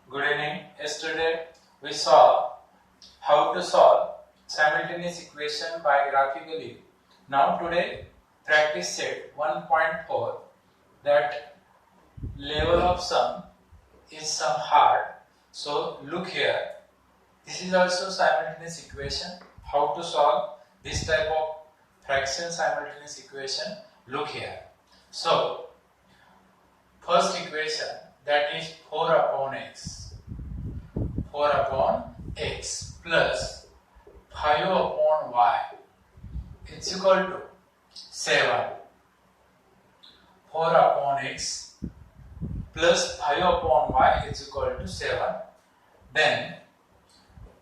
Good evening. Yesterday we saw how to solve simultaneous equation by graphically. Now today practice set 1.4, that level of sum is some hard. So look here. This is also simultaneous equation. How to solve this type of fraction simultaneous equation? Look here. So first equation, that is 4 upon x. 4 upon x plus 5 upon y is equal to 7. 4 upon x plus 5 upon y is equal to 7. Then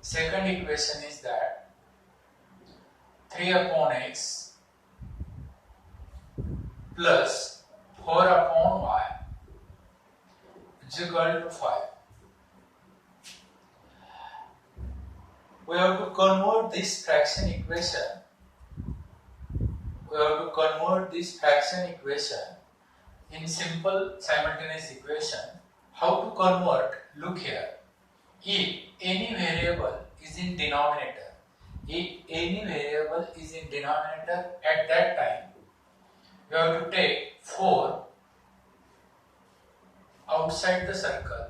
second equation is that 3 upon x plus 4 upon y is equal to 5. We have to convert this fraction equation. In simple simultaneous equation. How to convert? Look here. If any variable is in denominator, at that time, you have to take 4 outside the circle,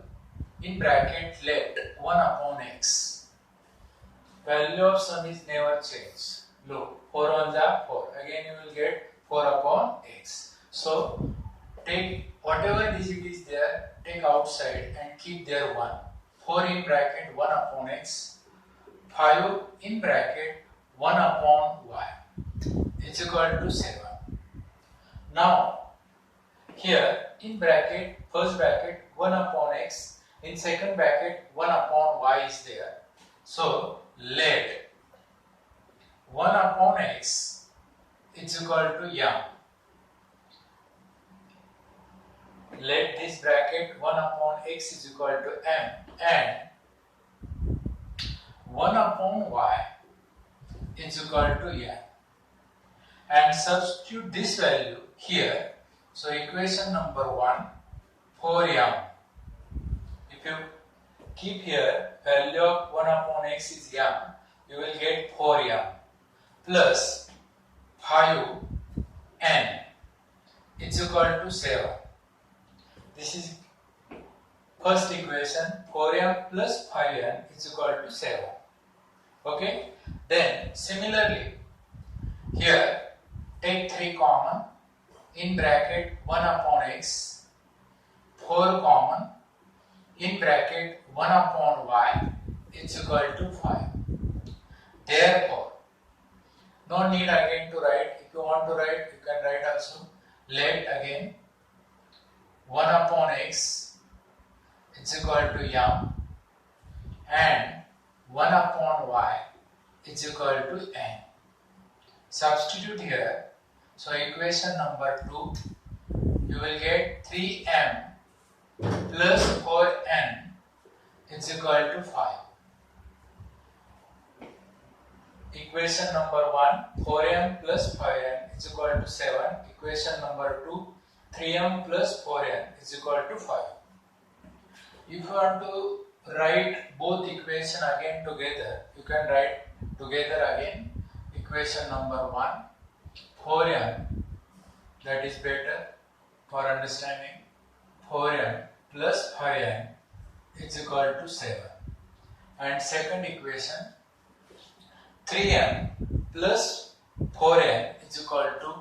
in bracket let 1 upon x. Value of sum is never changed. Look, 4 on the 4. Again you will get 4 upon x. So take whatever digit is there, take outside and keep there 1. 4 in bracket 1 upon x. 5 in bracket 1 upon y. It's equal to 7. Now here in bracket, first bracket 1 upon x, in second bracket 1 upon y is there. So let 1 upon x is equal to m. Let this bracket 1 upon x is equal to m, and 1 upon y is equal to n. And substitute this value here. So equation number 1, 4m. If you keep here value of 1 upon x is m, you will get 4m plus 5n is equal to 7. This is first equation. 4m plus 5n is equal to 7. Okay. Then similarly here take 3 common, in bracket 1 upon x, 4 common, in bracket 1 upon y is equal to 5. Therefore, no need again to write. If you want to write, you can write also. Let again 1 upon x is equal to m, and 1 upon y is equal to n. Substitute here. So equation number 2, you will get 3m plus 4n is equal to 5. Equation number 1, 4m plus 5n is equal to 7. Equation number 2, 3m plus 4n is equal to 5. If you want to write both equation again together, you can write together again. Equation number 1, 4m, that is better for understanding. 4m plus 5n is equal to 7. And second equation, 3m plus 4n is equal to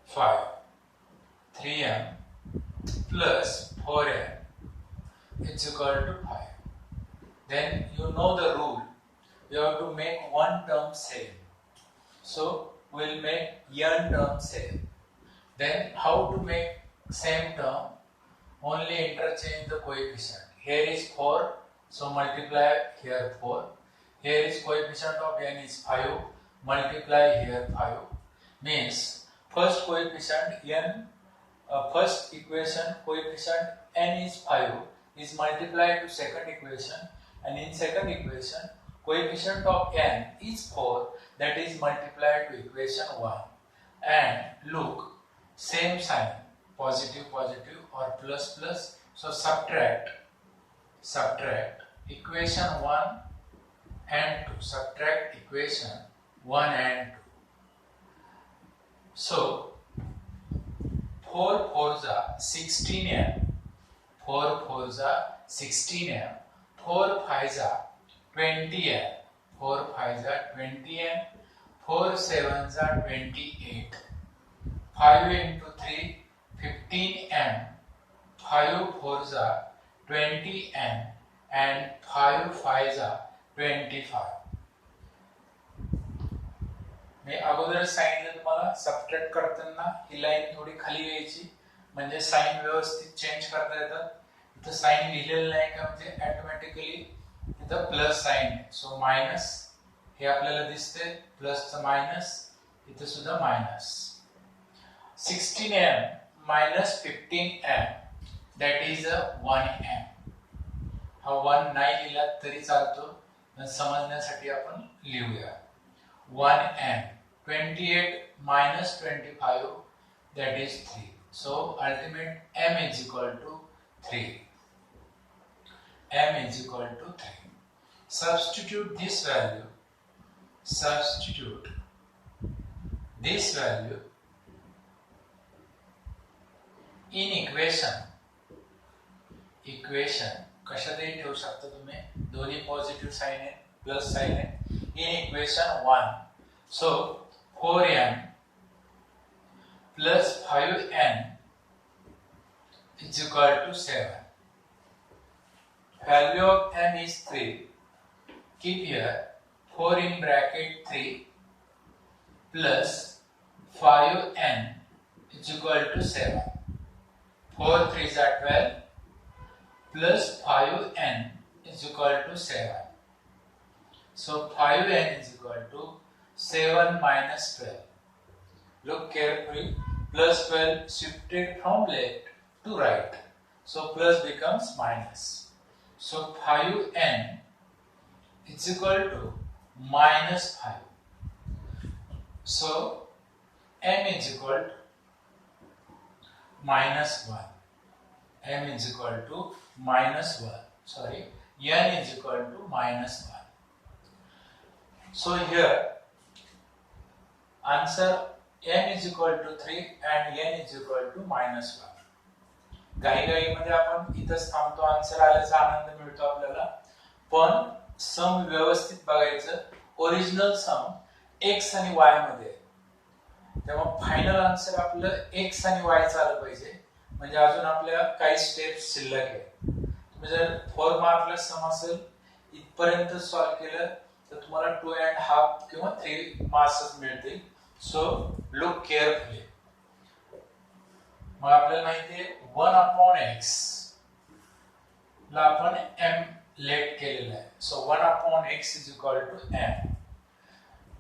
5. 3m plus 4n is equal to 5. Then you know the rule. You have to make one term same. So we'll make n term same. Then how to make same term? Only interchange the coefficient. Here is 4, so multiply here 4. Here is coefficient of n is 5, multiply here 5. Means first coefficient n, first equation coefficient n is 5 is multiplied to second equation, and in second equation coefficient of n is 4, that is multiplied to equation 1. And look, same sign, positive positive or plus plus, so subtract subtract equation 1 and 2. Subtract equation 1 and 2. So 4 4s are 16m, 4 4s are 16m, 4 5s are 20m, 4 5s are 20m, 4 7s are 28, 5 into 3 15m, 5 4s are 20m and 5 5s are 25. मी अगोदर सांगितलं तुम्हाला subtract करताना ही line थोडी खाली यायची म्हणजे sign व्यवस्थित change करता येतात. इथं साइन लिहिलेलं नाही का म्हणजे ऑटोमॅटिकली इथं प्लस साइन आहे. सो मायनस हे आपल्याला दिसते, प्लसचं मायनस, इथं सुद्धा minus. 16m minus 15m that is a 1m. हा 1 नाही लिहिला तरी चालतो, पण समजण्यासाठी आपण लिहूया. 1m. 28 minus 25 that is 3. So ultimate m is equal to 3. m is equal to 3. Substitute this value. Substitute this value in equation. Equation कशातही ठेवू शकता तुम्ही, दोन्ही पॉझिटिव्ह साइन आहे, प्लस साइन आहे. In equation 1. So 4m plus 5n is equal to 7. Value of m is 3. Keep here 4 in bracket 3 plus 5n is equal to 7. 4 3s are 12 plus 5n is equal to 7. So 5n is equal to 7 minus 12. Look carefully. Plus 12 shifted from left to right. So plus becomes minus. So 5n is equal to minus 5. So m is equal to minus 1. m is equal to minus 1. Sorry, n is equal to minus 1. So here answer m is equal to 3 and n is equal to minus 1. गाई मध्ये आपण इथंच थांबतो. Answer आल्याचा आनंद मिळतो आपल्याला, पण सम व्यवस्थित बघायचं. ओरिजिनल सम x आणि y मध्ये, तेव्हा फायनल आन्सर आपलं x आणि y आलं पाहिजे. म्हणजे अजून आपल्या काही स्टेप्स शिल्लक आहे. तुम्ही जर 4 मार्कला सम असेल इथपर्यंत सॉल्व केलं तर तुम्हाला 2.5 किंवा 3 मार्क्स मिळतील. So look carefully. मग आपल्याला माहिती आहे 1/x ला आपण m लेट केलेला आहे. सो 1/x is equal to m.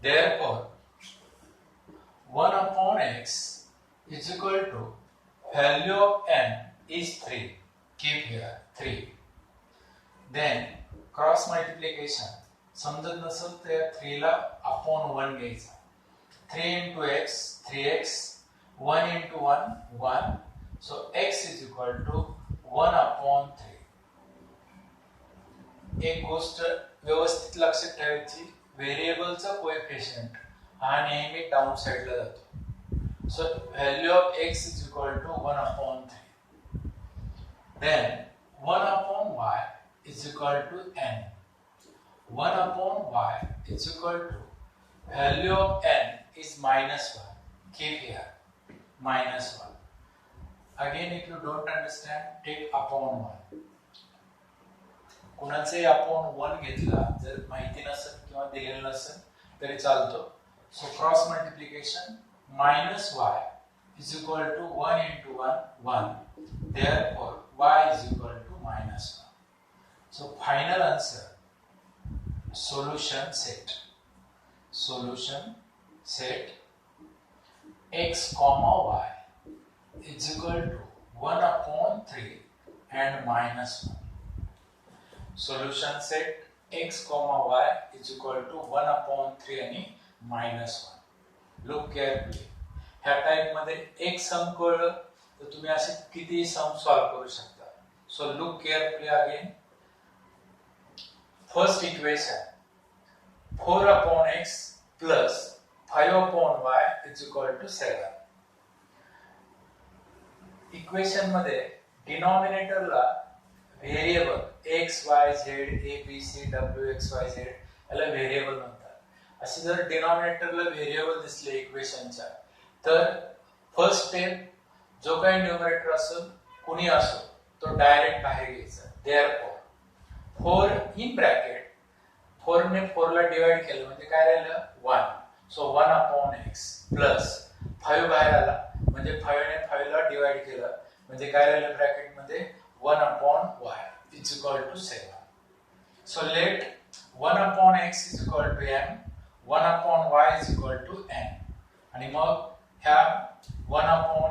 Therefore 1/x is equal to value of m is 3. Keep here 3. Then cross multiplication. समजत नसेल तर 3 ला अपॉन 1 घ्यायचा. 3 into x 3x, 1 into 1 1. So x is equal to 1/3. एक गोष्ट व्यवस्थित लक्षात ठेवायची, व्हेरिएबलचा कोएफिशियंट हा नेहमी डाउन साइडला जातो. सो value of x is equal to 1/3. Then 1/y is equal to n. 1/y is equal to value of n is minus 1. Keep here minus 1. Again, if you don't understand, take upon 1. कुणाचे upon 1 घेतला जर माहिती नसेल किंवा दिलेलं नसेल तरी चालतो. So cross multiplication minus y is equal to 1 into 1 1. Therefore y is equal to minus 1. So final answer, solution set. Solution set x comma y is equal to 1/3 and minus 1. Solution set x comma y is equal to 1/3 आणि minus 1. Look carefully. ह्या type मध्ये एक सम कळलं तर तुम्ही असे किती sum solve करू शकता. So look carefully again. First equation 4 upon x plus 5 upon y is equal to 7. Equation मध्ये डिनॉमिनेटरला variable x y z a b c w x y z याला व्हेरिएबल म्हणतात. असे जर डिनॉमिनेटरला व्हेरिएबल दिसले इक्वेशनच्या तर फर्स्ट स्टेप जो काही न्यूमरेटर असेल कुणी असो तो डायरेक्ट बाहेर घ्यायचा. देअरफॉर 4 इन ब्रॅकेट 4 ने 4 ला डिवाइड केलं म्हणजे काय राहिलं 1. सो 1 अपॉन x प्लस 5 बाहेर आला म्हणजे 5 ने 5 ला डिवाइड केलं म्हणजे काय राहिलं ब्रॅकेट मध्ये 1 upon y is equal to 7. So let 1 upon x is equal to m 1 upon y is equal to n आणि मग ह्या 1 अपॉन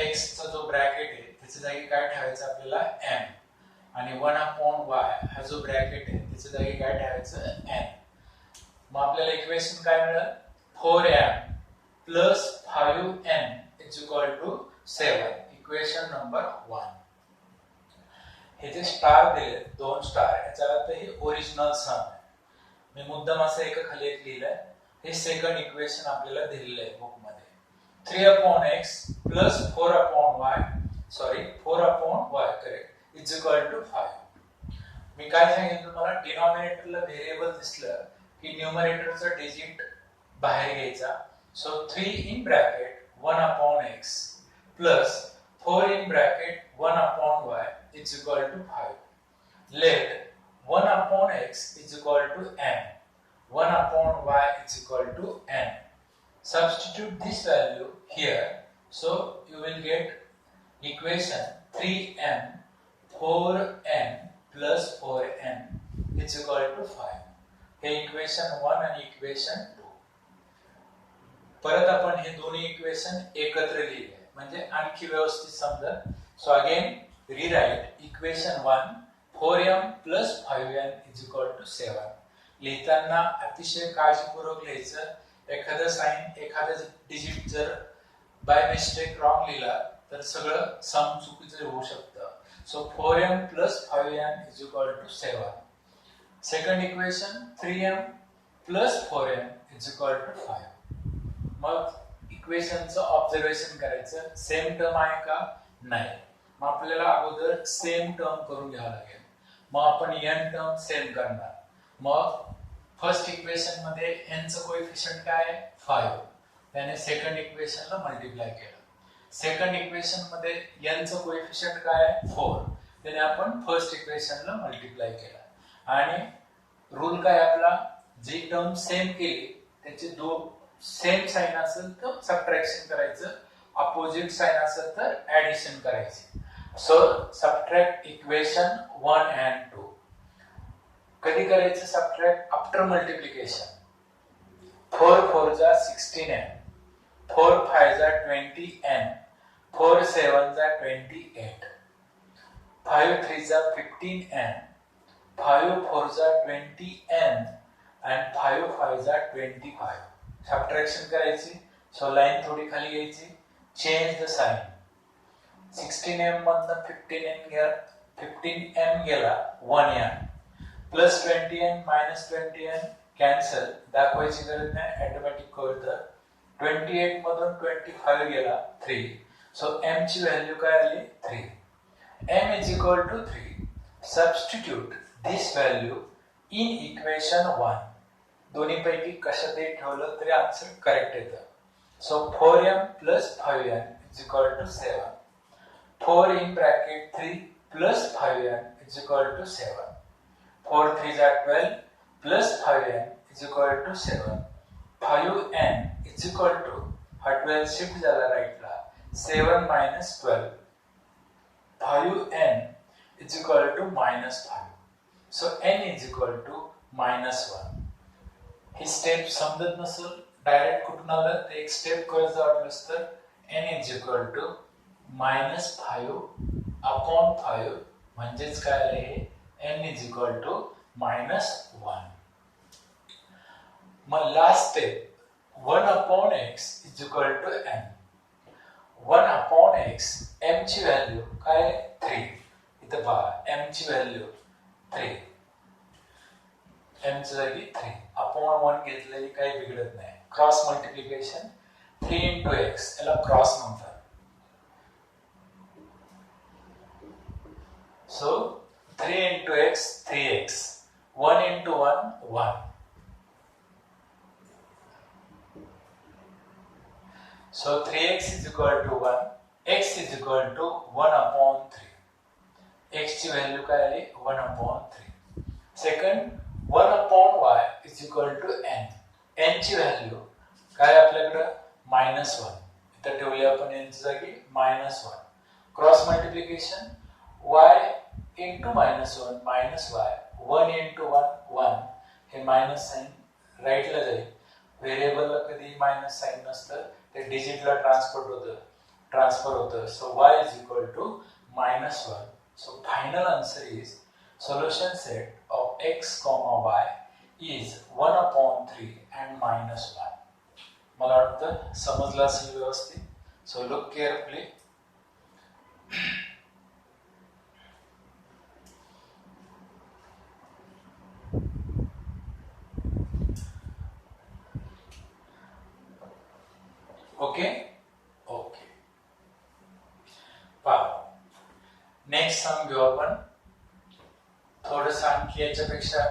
x चा जो ब्रॅकेट आहे त्याच्या जागी काय ठेवायचं आपल्याला m आणि 1 अपॉन y हा जो ब्रॅकेट आहे त्याच्या जागी काय ठेवायचं n. मग आपल्याला इक्वेशन काय मिळेल 4m plus 5n is equal to 7. Equation number 1. हे जे स्टार दिले 2 स्टार याचा अर्थ हे ओरिजिनल सम आहे. मी मुद्दाम असं एका खाली एक लिहिलंय. हे सेकंड इक्वेशन आपल्याला दिलेलं आहे बुक मध्ये 3 upon x plus 4 upon y 4 upon y correct is equal to 5. मी काय सांगितलं तुम्हाला डिनॉमिनेटरला व्हेरिएबल दिसलं की न्यूमरेटरचा डिजिट बाहेर घ्यायचा. सो 3 in bracket 1 upon x plus 4 in bracket 1 upon y is equal to 5. Let 1 upon x is equal to n. 1 upon y is equal to n. Substitute this value here. So you will get equation 3m 4n plus 4n is equal to 5. हे equation 1 आणि equation 2. परत आपण हे दोन्ही equation एकत्र लिहिले म्हणजे आणखी व्यवस्थित समजेल. So again rewrite equation 1 4m plus 5n is equal to 7. लिहिताना अतिशय काळजीपूर्वक लिहायचं. एखादा साइन एखादा डिजिट जर बाय मिस्टेक रॉंग लिहिला तर सगळं सम चुकीचं होऊ शकतं. So 4m plus 5n is equal to 7. Second equation 3m plus 4n is equal to 5. मग इक्वेशनचं ऑब्झर्वेशन करायचं सेम टर्म आहे का नाही. मग आपल्याला अगोदर सेम टर्म करून घ्यावं लागेल. मग आपण n टर्म सेम करणार. मग फर्स्ट इक्वेशन मध्ये n चं कोएफिशिएंट काय आहे 5 त्याने सेकंड इक्वेशनला मल्टिप्लाय केलं. सेकंड इक्वेशन मध्ये n चं कोएफिशिएंट काय आहे 4 त्याने आपण फर्स्ट इक्वेशनला मल्टिप्लाय केलं. आणि रूल काय आपला जी टर्म सेम केली त्याचे दो सेम साइन असेल तर सबट्रॅक्शन करायचं. अपोजिट साइन असेल तर ऍडिशन करायची. सो सबट्रॅक्ट इक्वेशन 1 and 2. कधी करायचं सबट्रॅक्ट आफ्टर मल्टिप्लिकेशन. 4 4 जा 16n 4 5 जा 20n 4 7 जा 28 5 3 जा 15n 5 4 जा 20n and 5 5 जा 25. सबट्रॅक्शन करायची. सो लाईन थोडी खाली घ्यायची. Change the sign. 16m मधनं 15m गेला 1n plus 20n minus 20n cancel दाखवायची गरज नाही ऑटोमॅटिक कळतं. 28 मधून 25 गेला 3. सो m ची व्हॅल्यू काय आली 3. m is equal to 3. Substitute this value in equation 1. दोन्ही पैकी कशातही ठेवलं तरी आन्सर करेक्ट येतं. सो 4m plus 5n is equal to 7. 4 in bracket 3 plus 5n is equal to 7. 4 3 are 12 plus 5n is equal to 7. 5n is equal to 12 shift झाला राईटला 7 minus 12. 5n is equal to minus 5. So n is equal to minus 1. He step समजत नसेल direct कुठून आलं ते एक step करायचं वाटलंस तर n is equal to minus 5 upon 5 म्हणजेच काय आलं हे n is equal to minus 1. Mug last step 1 upon x is equal to m. 1 upon x m ची व्हॅल्यू काय 3. इथं पहा m ची व्हॅल्यू 3. m च्या जागी 3 अपॉन 1 घेतलेली काही बिघडत नाही. क्रॉस मल्टिप्लिकेशन 3 into x याला क्रॉस म्हणतात. So 3 into x 3x, 1 into 1 1. So 3x is equal to 1, x is equal to 1 upon 3. x ची व्हॅल्यू काय आली 1 upon 3. Second 1 upon y is equal to n. n ची value काय आपल्याकडे -1. इथे ठेवली आपण n ची जागी -1. Cross multiplication y into -1 minus y, 1 into 1 1. हे मायनस साइन राईटला जाईल. व्हेरिएबलला कधी मायनस साइन नसतं, ते डिजिटला ट्रान्सफर होतं. सो y is equal to -1. So final answer is solution set of x comma y is 1 upon 3 and -1. मला वाटतं समजलं असेल व्यवस्थित. So look carefully. Okay okay. पहा नेक्स्ट सम घेऊ आपण. थोडंसं आणखी याच्यापेक्षा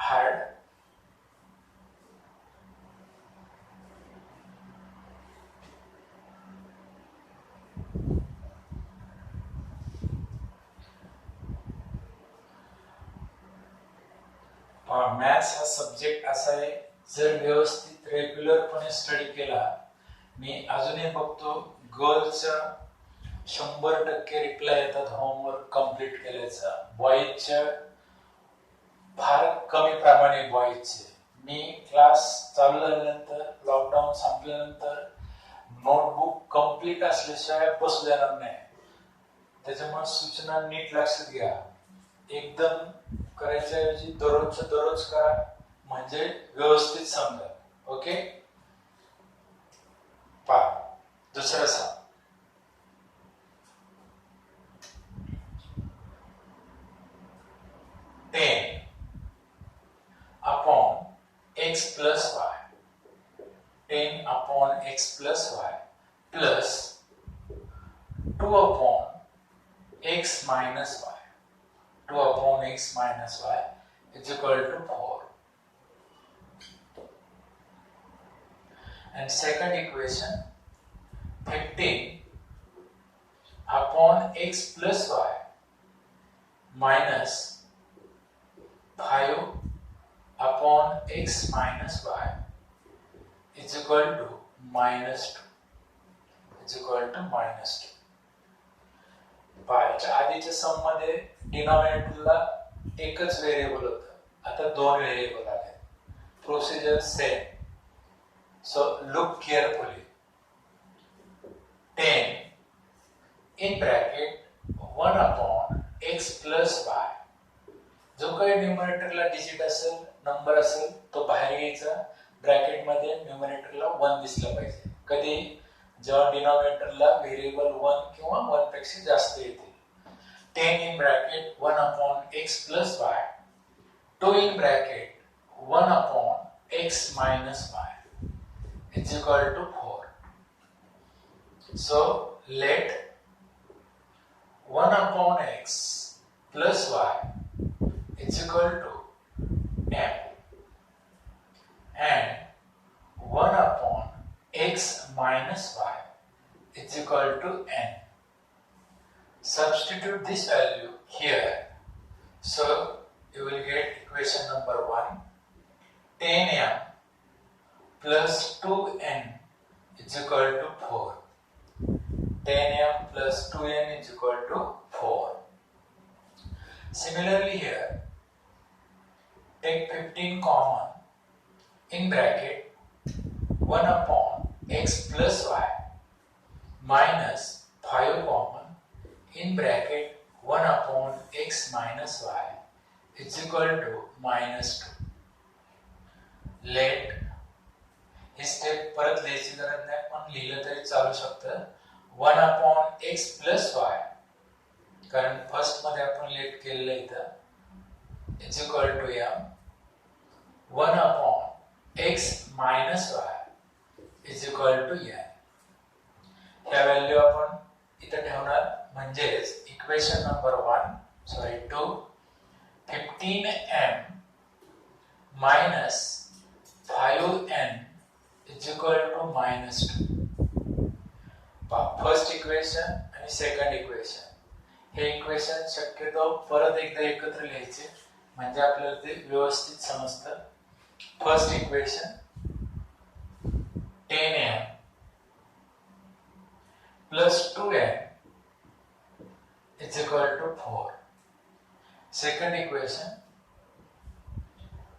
हार्ड. मॅथ्स हा सब्जेक्ट असा आहे, जर व्यवस्थित रेग्युलरपणे स्टडी केला. मी अजूनही बघतो गर्ल्सच्या 100% रिप्लाय येतात होमवर्क कम्प्लीट केल्याचा. बॉईजच्या फार कमी प्रमाणे बॉईजचे. मी क्लास चालू झाल्यानंतर, लॉकडाऊन संपल्यानंतर नोटबुक कम्प्लीट असल्याशिवाय बसू देणार नाही. त्याच्यामुळे सूचना नीट लक्षात घ्या. एकदम करायच्या ऐवजी दररोजच्या दररोज करा, म्हणजे व्यवस्थित समजा. ओके. पहा दुसरा sum. Ten upon x plus y, 10 upon x plus y plus 2 upon x minus y, 2 upon x minus y is equal to 4. And second equation, 15 upon x plus y minus 5 upon x minus y is equal to -2. Is equal to -2. पाहायच्या आधीच्या सम मध्ये डिनॉमिनेटरला एकच variable होतं, आता दोन variable आले. Procedure same. So look carefully. 10 in bracket 1 upon x plus y. जो काही न्यूमरेटरला digit असेल, नंबर असेल, तो बाहेर घ्यायचा. ब्रॅकेट मध्ये न्यूमरेटरला 1 दिसला पाहिजे. कधी जेव्हा डिनॉमिनेटरला व्हेरिएबल 1 किंवा 1 पेक्षा जास्त येते. 10 in bracket 1 upon x plus y, 2 in bracket 1 upon x minus y is equal to 4. So let 1 upon x plus y is equal to m and 1 upon x minus y is equal to n. Substitute this value here. So you will get equation number 1, 10m plus 2n is equal to 4. 10m plus 2n is equal to 4. Similarly here, take 15 common. In bracket 1 upon x plus y minus 5 common. In bracket 1 upon x minus y is equal to -2. Let he step परत लिहायची गरज नाही, पण लिहिलं तरी चालू शकतं. 1 upon x plus y, कारण फर्स्ट मध्ये आपण लेट केलेलं इथं, is equal to m 1 upon x minus y is equal to n. ह्या व्हॅल्यू आपण इथे ठेवणार म्हणजेच equation number 2 15m minus 5n is equal to -2. First equation आणि सेकंड इक्वेशन हे इक्वेशन शक्यतो परत एकदा एकत्र लिहायचे म्हणजे आपल्याला ते व्यवस्थित समजतं. First equation 10m plus 2n is equal to 4. Second equation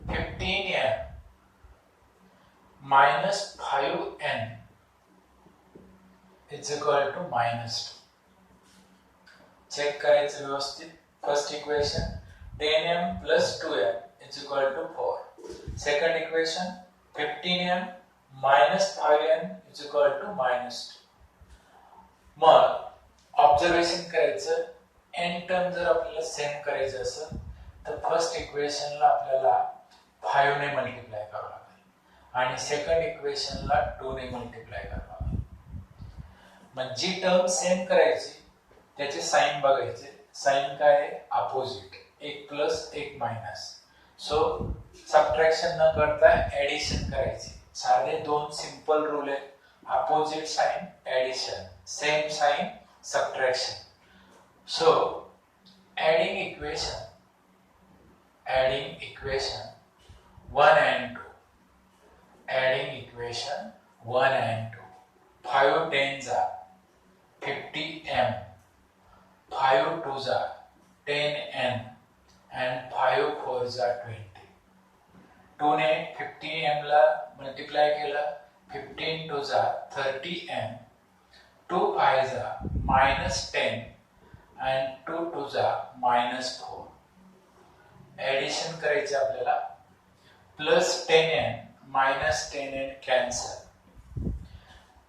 15m minus 5n is equal to -2. Check करायचं व्यवस्थित. First equation 10m plus 2n is equal to 4. Second equation 15m minus 5n is equal to -2. Mug observation करायचं. N term जर आपल्याला same करायचं असेल तर first इक्वेशनला आपल्याला 5 ने मल्टिप्लाय करावं लागेल आणि सेकंड इक्वेशनला 2 ने मल्टिप्लाय करावं लागेल. मग जी टर्म सेम करायची त्याचे साइन बघायचे. साइन काय आहे? अपोजिट. एक प्लस एक मायनस. सो सबट्रॅक्शन न करता ऍडिशन करायची. साधे दोन सिंपल रूल आहे. opposite sign addition, same sign subtraction. So adding equation 1 and 2, adding equation 1 and 2. 5 tens are 50m, 5 twos are 10n and 5 fours are 20. 2 ने 50m ला मल्टिप्लाय केला. 15 twos are 30m, 2 5s are -10 and 2 twos are -4. Addition करायचे आपल्याला. plus 10n minus 10n cancel.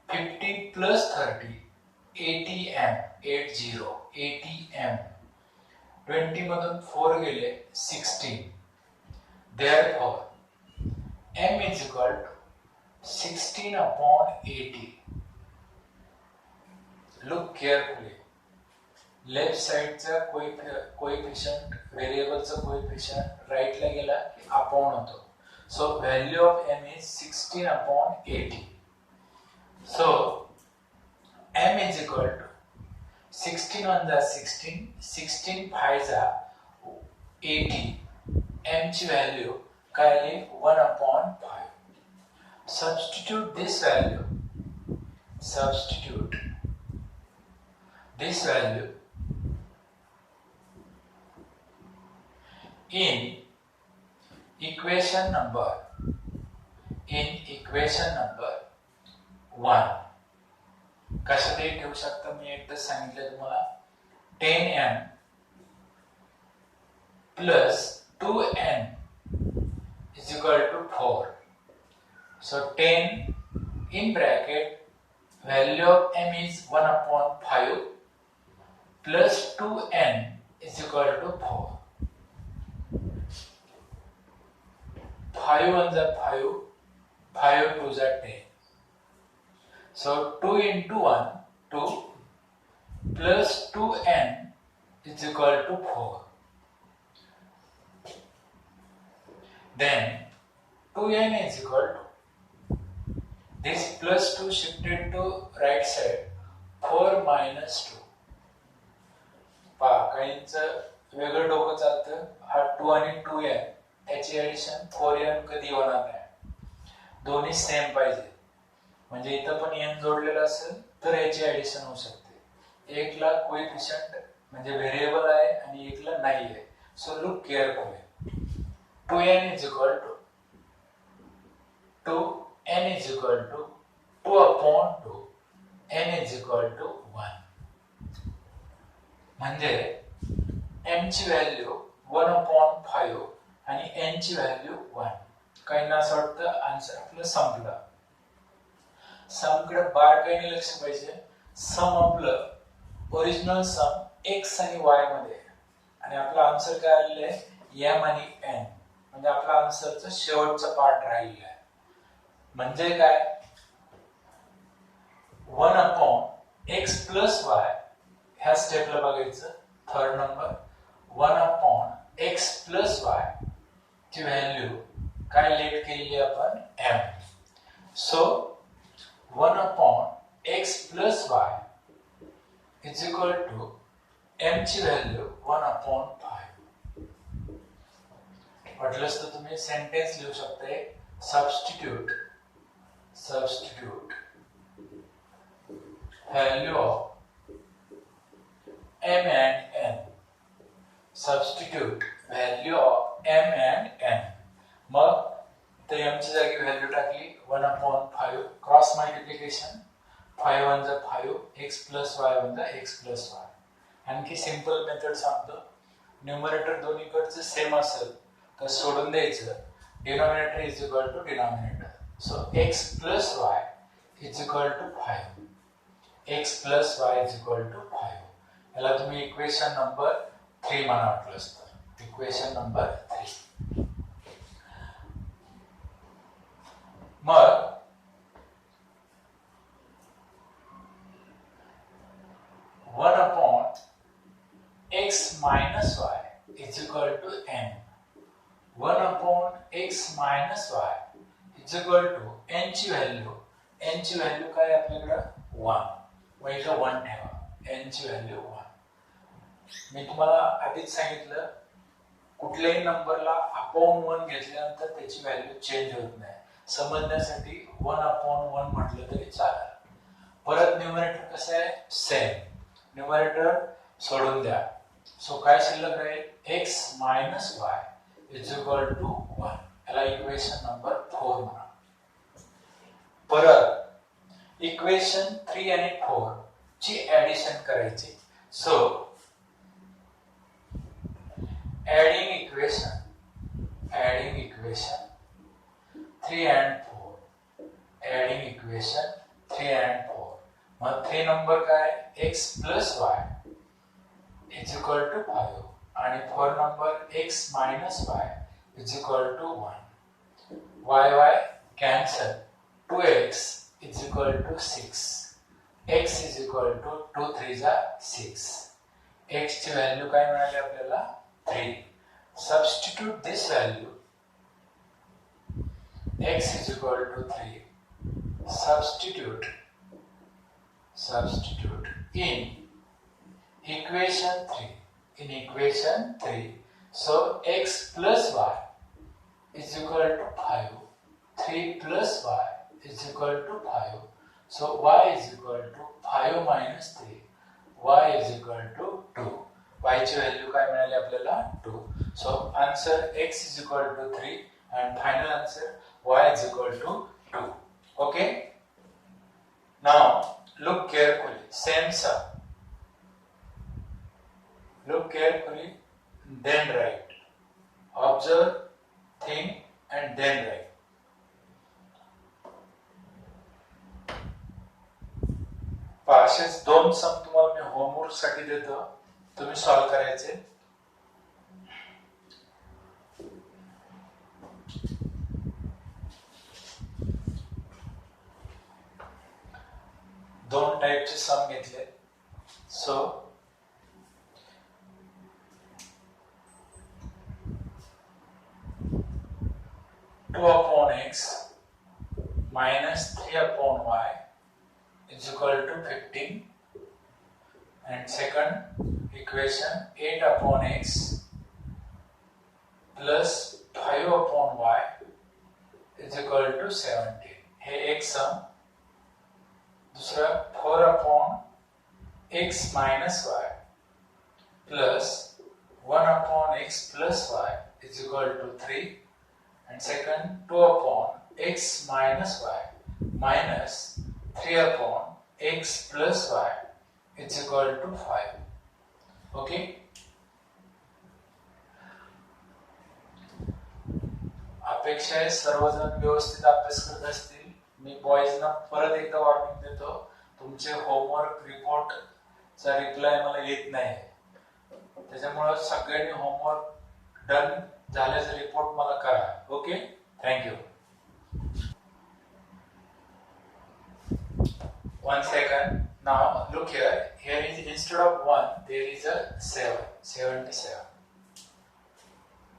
50 plus 30 80m, 80m. 20 मधून 4 गेले 16. Therefore m is equal to 16 upon 80. Look carefully. Left साइडचा coefficient व्हेरिएबलचा coefficient राईटला गेला की अपॉन होतो. So value of m is 16 upon 80. So m is equal to 16 1 जा 16, 16 5 जा 80. m ची व्हॅल्यू काय आली? 1 upon 5. Substitute this value in equation number 1. कशातही ठेवू शकता. मी एकदा सांगितलं तुम्हाला. 10m plus 2n is equal to 4. So 10 in bracket, value of m is 1 upon 5 plus 2n is equal to 4. 5 1s are 5, 5 2s are 10. So 2 into 1, 2 plus 2n is equal to 4. Then 2n is equal to this plus 2 shifted to right side. 4 minus 2. पहा काहींचं वेगळं डोकं चालतं. हा 2 आणि 2n याची addition 4n कधी होणार नाही. दोन्ही सेम पाहिजे. म्हणजे इथं पण n जोडलेलं असेल तर याची ऍडिशन होऊ शकते. एकला कोएफिशिएंट म्हणजे व्हेरिएबल आहे आणि एकला नाही आहे. So look carefully. 2n is equal to 2, n is equal to 2 upon 2, n is equal to 1. म्हणजे m ची व्हॅल्यू 1 upon 5 आणि n ची व्हॅल्यू 1. काहींना असं वाटतं आन्सर आपलं संपलं. समकडे बारकाईने लक्ष पाहिजे. सम आपलं ओरिजिनल सम x आणि y मध्ये आणि आपला आन्सर काय आलेला आहे m आणि n. म्हणजे म्हणजे आपला आन्सरचा शेवटचा पार्ट राहिलेला आहे. म्हणजे काय 1/x+y ह्या स्टेपला बघायचं. थर्ड नंबर 1/x+y ची व्हॅल्यू काय लेट केलेली आपण m. So 1/x+y is equal to m ची व्हॅल्यू 1/5. वाटलंच तर तुम्ही सेंटेन्स लिहू शकता. Substitute value of m and n. Substitute value of m and n. मग ते m ची जागी व्हॅल्यू टाकली 1/5. क्रॉस मल्टिप्लिकेशन 5 1 जा 5 x plus y 1 जा x plus y. आणखी सिंपल मेथड सांगतो. न्यूमरेटर दोन्हीकडचे सेम असेल तर सोडून द्यायचं. Denominator is equal to denominator. So x plus y is equal to 5. x plus y is equal to 5. याला तुम्ही इक्वेशन नंबर 3 म्हणा वाटलंच तर. Equation number 3. Mug 1/x minus y is equal to n. 1/x minus y is equal to n ची value काय आपल्याकडे 1. मग इथं 1 ठेवा. n ची व्हॅल्यू 1. मी तुम्हाला आधीच सांगितलं कुठल्याही नंबरला अपॉन 1 घेतल्यानंतर त्याची व्हॅल्यू चेंज होत नाही. समजण्यासाठी 1/1 म्हटलं तरी चालेल. परत न्यूमरेटर कसं आहे सेम. न्यूमरेटर सोडून द्या. सो काय शिल्लक राहील x minus y is equal to 1. याला इक्वेशन नंबर 4 म्हणा. परत इक्वेशन 3 आणि 4 ची ऍडिशन करायची. सो adding equation 3 and 4. adding equation 3 and 4. Mug 3 number काय x plus y is equal to 5 आणि 4 number x minus y is equal to 1. y cancel. 2x is equal to 6. x is equal to 2 3 जा 6. x ची value काय मिळाली आपल्याला 3. Substitute this value. x is equal to 3. Substitute in equation 3. So x plus y is equal to 5. 3 plus y is equal to 5. So y is equal to 5 minus 3. y is equal to 2. y ची value काय मिळाली आपल्याला 2. So answer x is equal to 3 and final answer y is equal to 2. Okay? Now look carefully. Same sum. Look carefully, then write. Observe, think and then write. असेच 2 सम तुम्हाला मी homework साठी देतो. तुम्ही solve करायचे. दोन टाइपचे सम घेतले. सो 2/x minus 3/y is equal to 15. And second equation 8/x plus 5/y is equal to 17. हे एक सम. दूसरा 4/x minus y plus 1/x plus y is equal to 3. And second 2/x minus y minus 3/x plus y is equal to 5. Okay? अपेक्षा आहे सर्वजण व्यवस्थित अभ्यास करत असतील. मी बॉयजना परत एकदा वॉर्निंग देतो. तुमचे होमवर्क रिपोर्ट चा रिप्लाय मला येत नाही. त्याच्यामुळे सगळ्यांनी होमवर्क डन झाल्याचा रिपोर्ट मला करा. Okay, thank you. 1 second. Now look here. Here is instead of 1, there is a 7. 77.